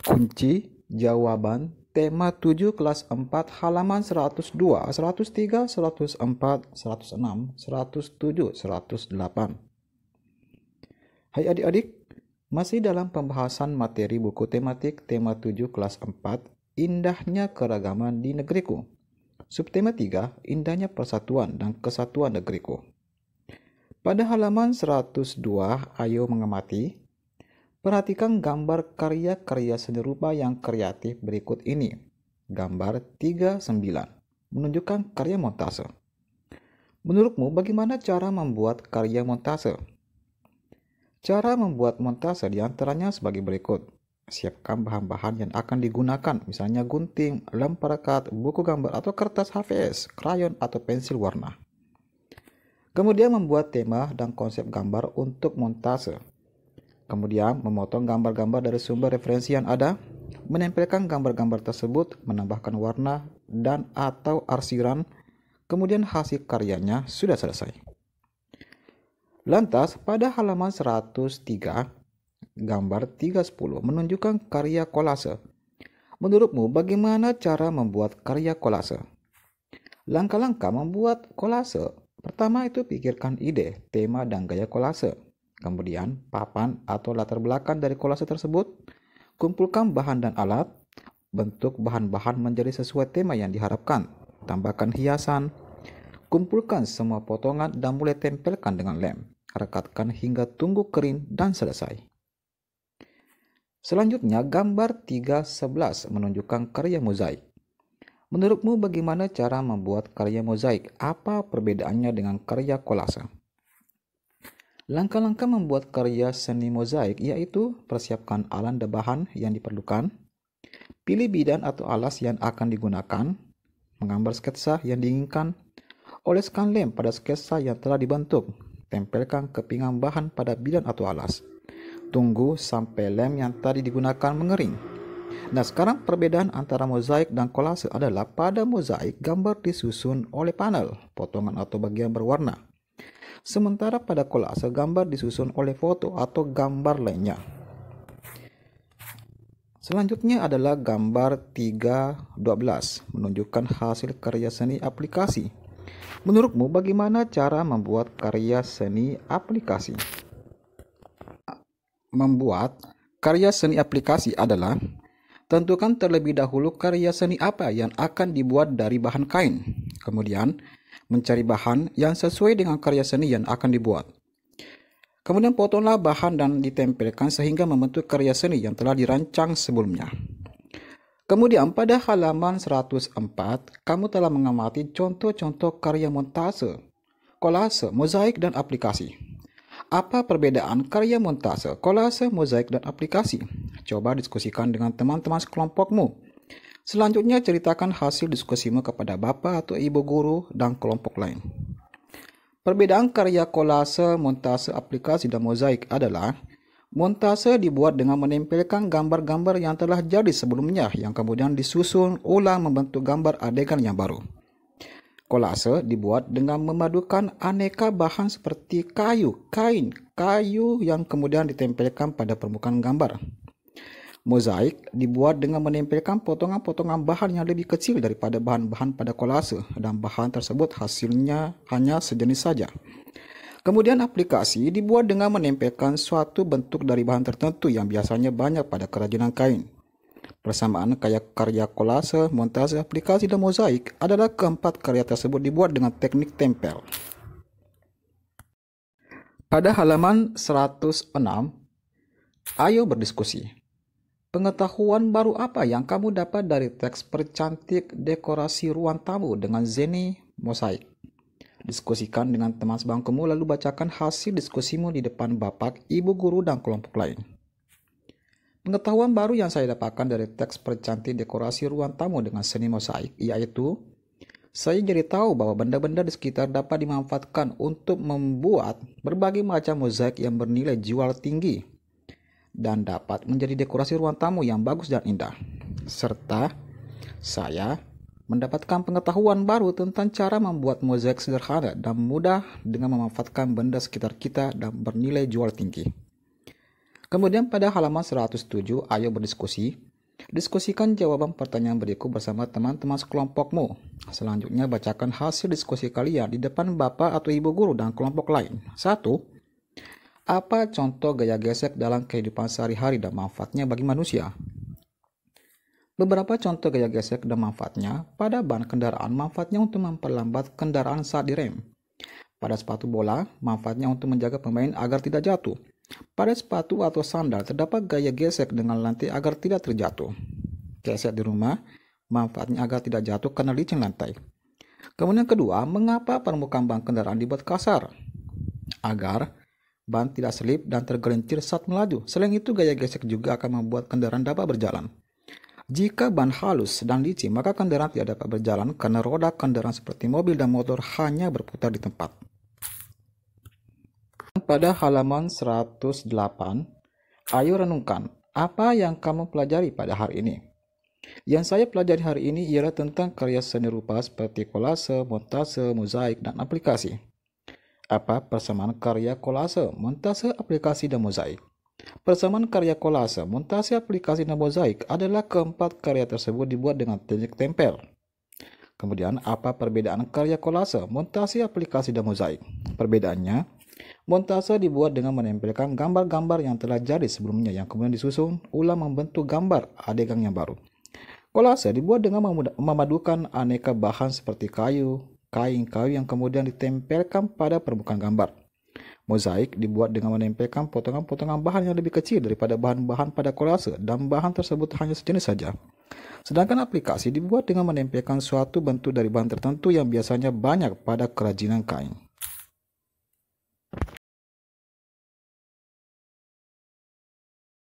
Kunci jawaban tema 7 kelas 4 halaman 102, 103, 104, 106, 107, 108. Hai adik-adik, masih dalam pembahasan materi buku tematik tema 7 kelas 4, Indahnya Keragaman di Negeriku. Subtema 3, Indahnya Persatuan dan Kesatuan Negeriku. Pada halaman 102, ayo mengamati. Perhatikan gambar karya-karya seni rupa yang kreatif berikut ini. Gambar 39 menunjukkan karya montase. Menurutmu bagaimana cara membuat karya montase? Cara membuat montase diantaranya sebagai berikut. Siapkan bahan-bahan yang akan digunakan, misalnya gunting, lem perekat, buku gambar atau kertas HVS, krayon atau pensil warna. Kemudian membuat tema dan konsep gambar untuk montase. Kemudian memotong gambar-gambar dari sumber referensi yang ada, menempelkan gambar-gambar tersebut, menambahkan warna dan atau arsiran, kemudian hasil karyanya sudah selesai. Lantas pada halaman 103, gambar 310 menunjukkan karya kolase. Menurutmu bagaimana cara membuat karya kolase? Langkah-langkah membuat kolase. Pertama itu pikirkan ide, tema dan gaya kolase. Kemudian, papan atau latar belakang dari kolase tersebut, kumpulkan bahan dan alat, bentuk bahan-bahan menjadi sesuai tema yang diharapkan, tambahkan hiasan, kumpulkan semua potongan dan mulai tempelkan dengan lem, rekatkan hingga tunggu kering dan selesai. Selanjutnya, gambar 311 menunjukkan karya mozaik. Menurutmu bagaimana cara membuat karya mozaik? Apa perbedaannya dengan karya kolase? Langkah-langkah membuat karya seni mozaik yaitu persiapkan alat dan bahan yang diperlukan, pilih bidan atau alas yang akan digunakan, menggambar sketsa yang diinginkan, oleskan lem pada sketsa yang telah dibentuk, tempelkan kepingan bahan pada bidan atau alas, tunggu sampai lem yang tadi digunakan mengering. Nah, sekarang perbedaan antara mozaik dan kolase adalah pada mozaik gambar disusun oleh panel, potongan atau bagian berwarna. Sementara pada kolase gambar disusun oleh foto atau gambar lainnya. Selanjutnya adalah gambar 312 menunjukkan hasil karya seni aplikasi. Menurutmu bagaimana cara membuat karya seni aplikasi? Membuat karya seni aplikasi adalah tentukan terlebih dahulu karya seni apa yang akan dibuat dari bahan kain. Kemudian mencari bahan yang sesuai dengan karya seni yang akan dibuat. Kemudian potonglah bahan dan ditempelkan sehingga membentuk karya seni yang telah dirancang sebelumnya. Kemudian pada halaman 104, kamu telah mengamati contoh-contoh karya montase, kolase, mozaik, dan aplikasi. Apa perbedaan karya montase, kolase, mozaik, dan aplikasi? Coba diskusikan dengan teman-teman sekelompokmu. Selanjutnya ceritakan hasil diskusimu kepada bapak atau ibu guru dan kelompok lain. Perbedaan karya kolase, montase, aplikasi, dan mozaik adalah montase dibuat dengan menempelkan gambar-gambar yang telah jadi sebelumnya yang kemudian disusun ulang membentuk gambar adegan yang baru. Kolase dibuat dengan memadukan aneka bahan seperti kayu, kain, kayu yang kemudian ditempelkan pada permukaan gambar. Mozaik dibuat dengan menempelkan potongan-potongan bahan yang lebih kecil daripada bahan-bahan pada kolase dan bahan tersebut hasilnya hanya sejenis saja. Kemudian aplikasi dibuat dengan menempelkan suatu bentuk dari bahan tertentu yang biasanya banyak pada kerajinan kain. Persamaan karya kolase, montase, aplikasi, dan mozaik adalah keempat karya tersebut dibuat dengan teknik tempel. Pada halaman 106, ayo berdiskusi. Pengetahuan baru apa yang kamu dapat dari teks percantik dekorasi ruang tamu dengan zeni mozaik? Diskusikan dengan teman sebangkumu lalu bacakan hasil diskusimu di depan bapak, ibu guru, dan kelompok lain. Pengetahuan baru yang saya dapatkan dari teks percantik dekorasi ruang tamu dengan seni mozaik yaitu saya jadi tahu bahwa benda-benda di sekitar dapat dimanfaatkan untuk membuat berbagai macam mozaik yang bernilai jual tinggi dan dapat menjadi dekorasi ruang tamu yang bagus dan indah. Serta saya mendapatkan pengetahuan baru tentang cara membuat mozaik sederhana dan mudah dengan memanfaatkan benda sekitar kita dan bernilai jual tinggi. Kemudian pada halaman 107, ayo berdiskusi. Diskusikan jawaban pertanyaan berikut bersama teman-teman sekelompokmu. Selanjutnya, bacakan hasil diskusi kalian di depan bapak atau ibu guru dan kelompok lain. 1. Apa contoh gaya gesek dalam kehidupan sehari-hari dan manfaatnya bagi manusia? Beberapa contoh gaya gesek dan manfaatnya: pada ban kendaraan, manfaatnya untuk memperlambat kendaraan saat direm. Pada sepatu bola, manfaatnya untuk menjaga pemain agar tidak jatuh. Pada sepatu atau sandal, terdapat gaya gesek dengan lantai agar tidak terjatuh. Gesek di rumah, manfaatnya agar tidak jatuh karena licin lantai. Kemudian kedua, mengapa permukaan ban kendaraan dibuat kasar? Agar ban tidak selip dan tergelincir saat melaju. Selain itu, gaya gesek juga akan membuat kendaraan dapat berjalan. Jika ban halus dan licin, maka kendaraan tidak dapat berjalan karena roda kendaraan seperti mobil dan motor hanya berputar di tempat. Pada halaman 108, ayo renungkan, apa yang kamu pelajari pada hari ini? Yang saya pelajari hari ini ialah tentang karya seni rupa seperti kolase, montase, mozaik, dan aplikasi. Apa persamaan karya kolase, montase, aplikasi, dan mozaik? Persamaan karya kolase, montase, aplikasi, dan mozaik adalah keempat karya tersebut dibuat dengan teknik tempel. Kemudian, apa perbedaan karya kolase, montase, aplikasi, dan mozaik? Perbedaannya, montase dibuat dengan menempelkan gambar-gambar yang telah jadi sebelumnya yang kemudian disusun ulang membentuk gambar adegan yang baru. Kolase dibuat dengan memadukan aneka bahan seperti kayu, kain yang kemudian ditempelkan pada permukaan gambar. Mozaik dibuat dengan menempelkan potongan-potongan bahan yang lebih kecil daripada bahan-bahan pada kolase dan bahan tersebut hanya sejenis saja. Sedangkan aplikasi dibuat dengan menempelkan suatu bentuk dari bahan tertentu yang biasanya banyak pada kerajinan kain.